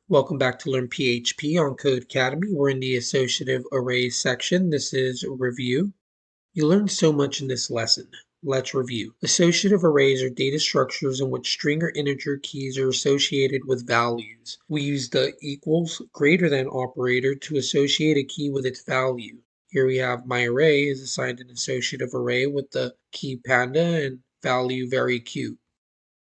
Welcome back to Learn PHP on Codecademy. We're in the Associative Arrays section. This is review. You learned so much in this lesson. Let's review. Associative arrays are data structures in which string or integer keys are associated with values. We use the equals greater than operator to associate a key with its value. Here we have my array is assigned an associative array with the key panda and value very cute.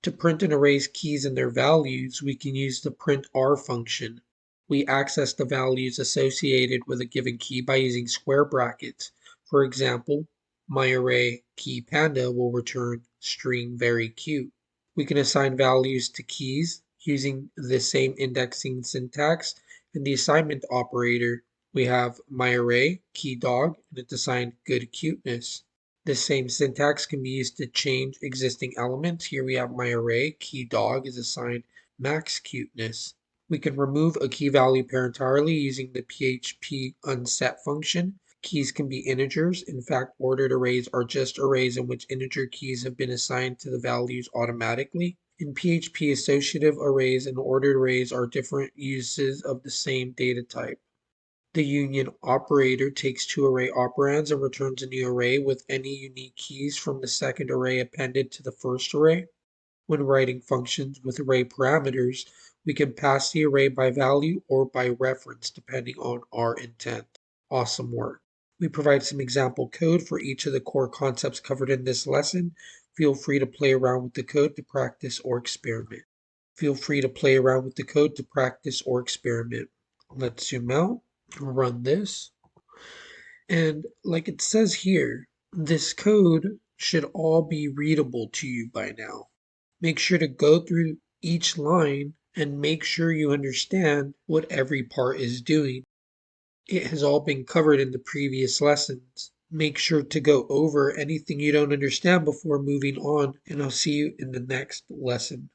To print an array's keys and their values, we can use the printr function. We access the values associated with a given key by using square brackets. For example, my array key panda will return string very cute. We can assign values to keys using the same indexing syntax and the assignment operator. We have my array key dog and it's assigned good cuteness. This same syntax can be used to change existing elements. Here we have my array, key dog is assigned max cuteness. We can remove a key value pair entirely using the PHP unset function. Keys can be integers. In fact, ordered arrays are just arrays in which integer keys have been assigned to the values automatically. In PHP, associative arrays and ordered arrays are different uses of the same data type. The union operator takes two array operands and returns a new array with any unique keys from the second array appended to the first array. When writing functions with array parameters, we can pass the array by value or by reference depending on our intent. Awesome work. We provide some example code for each of the core concepts covered in this lesson. Feel free to play around with the code to practice or experiment. Let's zoom out. Run this. And like it says here, this code should all be readable to you by now. Make sure to go through each line and make sure you understand what every part is doing. It has all been covered in the previous lessons. Make sure to go over anything you don't understand before moving on, and I'll see you in the next lesson.